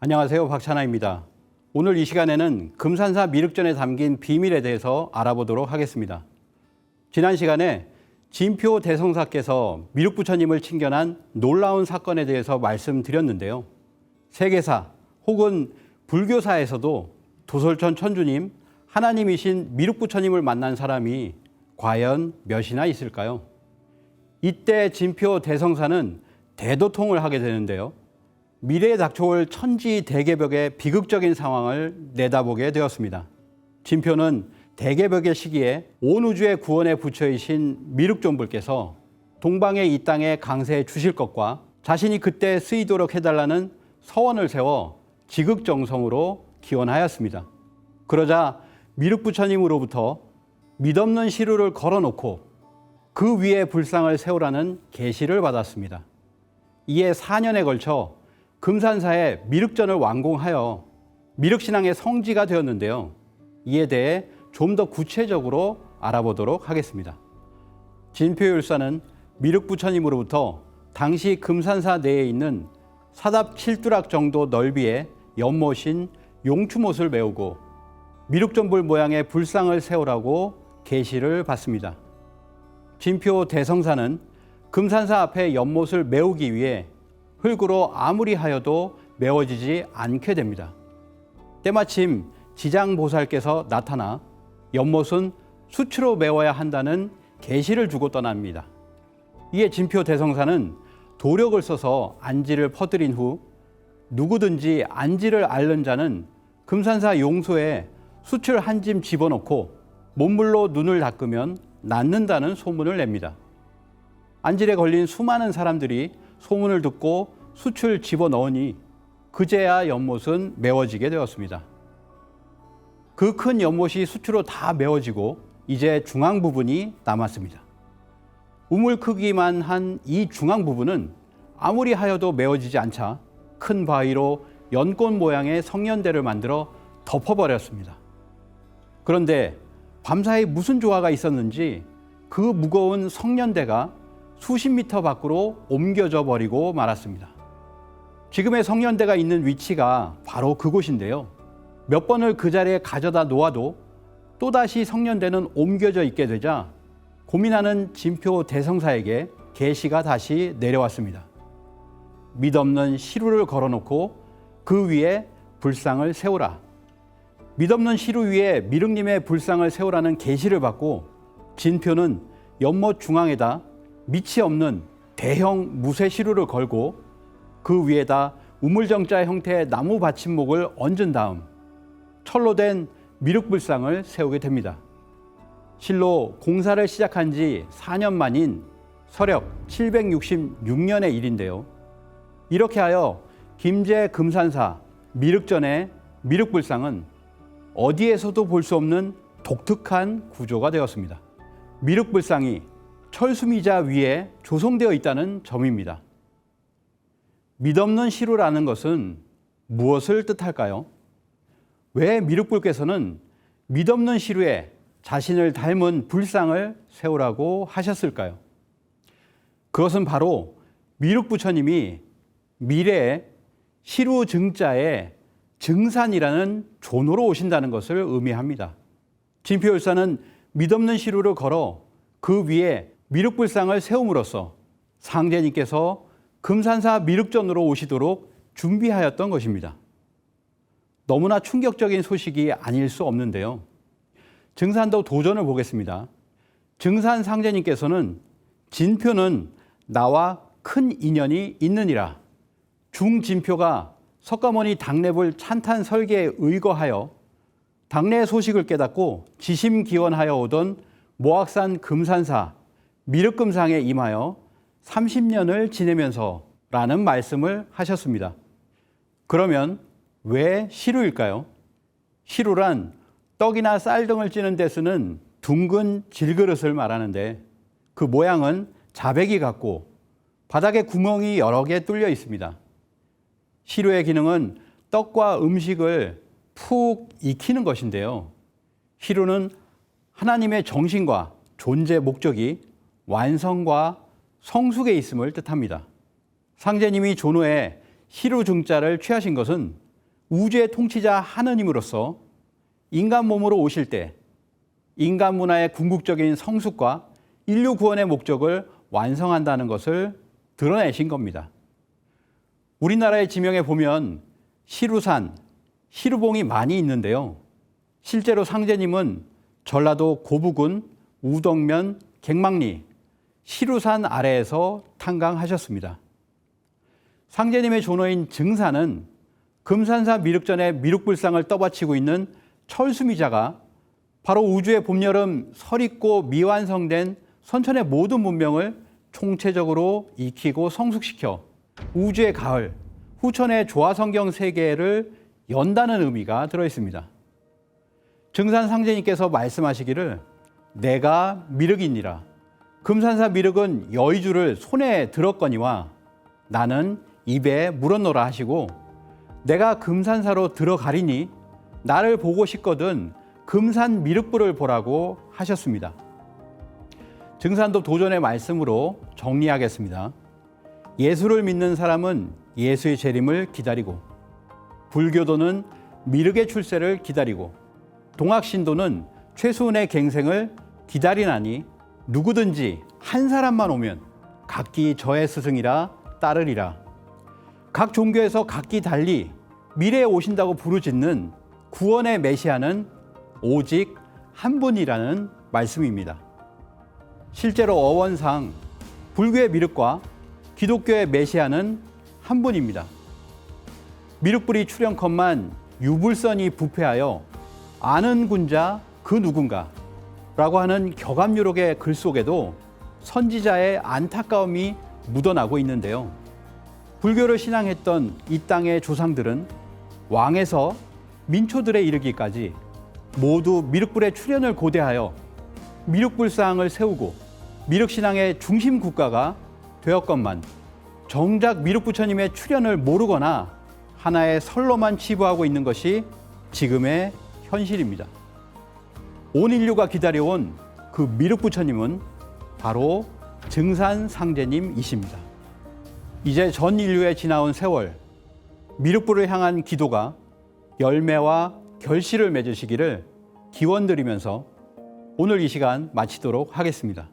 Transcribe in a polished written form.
안녕하세요. 박찬하입니다. 오늘 이 시간에는 금산사 미륵전에 담긴 비밀에 대해서 알아보도록 하겠습니다. 지난 시간에 진표 대성사께서 미륵부처님을 칭견한 놀라운 사건에 대해서 말씀드렸는데요. 세계사 혹은 불교사에서도 도솔천 천주님, 하나님이신 미륵부처님을 만난 사람이 과연 몇이나 있을까요? 이때 진표 대성사는 대도통을 하게 되는데요. 미래에 닥쳐올 천지대개벽의 비극적인 상황을 내다보게 되었습니다. 진표는 대개벽의 시기에 온 우주의 구원에 부처이신 미륵존불께서 동방의 이 땅에 강세해 주실 것과 자신이 그때 쓰이도록 해달라는 서원을 세워 지극정성으로 기원하였습니다. 그러자 미륵부처님으로부터 믿없는 시루를 걸어놓고 그 위에 불상을 세우라는 계시를 받았습니다. 이에 4년에 걸쳐 금산사에 미륵전을 완공하여 미륵신앙의 성지가 되었는데요. 이에 대해 좀 더 구체적으로 알아보도록 하겠습니다. 진표율사는 미륵부처님으로부터 당시 금산사 내에 있는 사답 7두락 정도 넓이의 연못인 용추못을 메우고 미륵존불 모양의 불상을 세우라고 계시를 받습니다. 진표 대성사는 금산사 앞에 연못을 메우기 위해 흙으로 아무리 하여도 메워지지 않게 됩니다. 때마침 지장보살께서 나타나 연못은 수치로 메워야 한다는 계시를 주고 떠납니다. 이에 진표 대성사는 도력을 써서 안지를 퍼뜨린 후 누구든지 안지를 앓는 자는 금산사 용소에 수출 한 짐 집어넣고 몸물로 눈을 닦으면 낫는다는 소문을 냅니다. 안질에 걸린 수많은 사람들이 소문을 듣고 수출 집어넣으니 그제야 연못은 메워지게 되었습니다. 그 큰 연못이 수추로 다 메워지고 이제 중앙 부분이 남았습니다. 우물 크기만 한 이 중앙 부분은 아무리 하여도 메워지지 않자 큰 바위로 연꽃 모양의 성년대를 만들어 덮어버렸습니다. 그런데 밤사이 무슨 조화가 있었는지 그 무거운 성년대가 수십 미터 밖으로 옮겨져 버리고 말았습니다. 지금의 성년대가 있는 위치가 바로 그곳인데요. 몇 번을 그 자리에 가져다 놓아도 또다시 성년대는 옮겨져 있게 되자 고민하는 진표 대성사에게 계시가 다시 내려왔습니다. 믿없는 시루를 걸어놓고 그 위에 불상을 세우라. 믿없는 시루 위에 미륵님의 불상을 세우라는 계시를 받고 진표는 연못 중앙에다 밑이 없는 대형 무쇠 시루를 걸고 그 위에다 우물정자 형태의 나무 받침목을 얹은 다음 철로 된 미륵불상을 세우게 됩니다. 실로 공사를 시작한 지 4년 만인 서력 766년의 일인데요. 이렇게 하여 김제 금산사 미륵전의 미륵불상은 어디에서도 볼 수 없는 독특한 구조가 되었습니다. 미륵불상이 철수미자 위에 조성되어 있다는 점입니다. 믿없는 시루라는 것은 무엇을 뜻할까요? 왜 미륵불께서는 믿없는 시루에 자신을 닮은 불상을 세우라고 하셨을까요? 그것은 바로 미륵부처님이 미래에 시루 증자의 증산이라는 존으로 오신다는 것을 의미합니다. 진표율사는 믿없는 시루를 걸어 그 위에 미륵불상을 세움으로써 상제님께서 금산사 미륵전으로 오시도록 준비하였던 것입니다. 너무나 충격적인 소식이 아닐 수 없는데요. 증산도 도전을 보겠습니다. 증산 상제님께서는 진표는 나와 큰 인연이 있느니라. 중진표가 석가모니 당례불 찬탄 설계에 의거하여 당례 소식을 깨닫고 지심기원하여 오던 모악산 금산사 미륵금상에 임하여 30년을 지내면서 라는 말씀을 하셨습니다. 그러면 왜 시루일까요? 시루란 떡이나 쌀 등을 찌는 데 쓰는 둥근 질그릇을 말하는데 그 모양은 자배기 같고 바닥에 구멍이 여러 개 뚫려 있습니다. 시루의 기능은 떡과 음식을 푹 익히는 것인데요. 시루는 하나님의 정신과 존재 목적이 완성과 성숙에 있음을 뜻합니다. 상제님이 존호에 시루 중자를 취하신 것은 우주의 통치자 하느님으로서 인간 몸으로 오실 때 인간 문화의 궁극적인 성숙과 인류 구원의 목적을 완성한다는 것을 드러내신 겁니다. 우리나라의 지명에 보면 시루산, 시루봉이 많이 있는데요. 실제로 상제님은 전라도 고부군 우덕면 갱망리 시루산 아래에서 탄광하셨습니다. 상제님의 존어인 증산은 금산사 미륵전의 미륵불상을 떠받치고 있는 철수미자가 바로 우주의 봄, 여름, 설익고 미완성된 선천의 모든 문명을 총체적으로 익히고 성숙시켜 우주의 가을, 후천의 조화성경 세계를 연다는 의미가 들어있습니다. 증산 상제님께서 말씀하시기를 내가 미륵이니라. 금산사 미륵은 여의주를 손에 들었거니와 나는 입에 물었노라 하시고 내가 금산사로 들어가리니 나를 보고 싶거든 금산 미륵불을 보라고 하셨습니다. 증산도 도전의 말씀으로 정리하겠습니다. 예수를 믿는 사람은 예수의 재림을 기다리고 불교도는 미륵의 출세를 기다리고 동학신도는 최수은의 갱생을 기다리나니 누구든지 한 사람만 오면 각기 저의 스승이라 따르리라. 각 종교에서 각기 달리 미래에 오신다고 부르짖는 구원의 메시아는 오직 한 분이라는 말씀입니다. 실제로 어원상 불교의 미륵과 기독교의 메시아는 한 분입니다. 미륵불이 출현컨만 유불선이 부패하여 아는 군자 그 누군가 라고 하는 격암유록의 글 속에도 선지자의 안타까움이 묻어나고 있는데요. 불교를 신앙했던 이 땅의 조상들은 왕에서 민초들에 이르기까지 모두 미륵불의 출현을 고대하여 미륵불상을 세우고 미륵신앙의 중심 국가가 되었건만 정작 미륵부처님의 출현을 모르거나 하나의 설로만 치부하고 있는 것이 지금의 현실입니다. 온 인류가 기다려온 그 미륵부처님은 바로 증산상제님이십니다. 이제 전 인류에 지나온 세월, 미륵불을 향한 기도가 열매와 결실을 맺으시기를 기원드리면서 오늘 이 시간 마치도록 하겠습니다.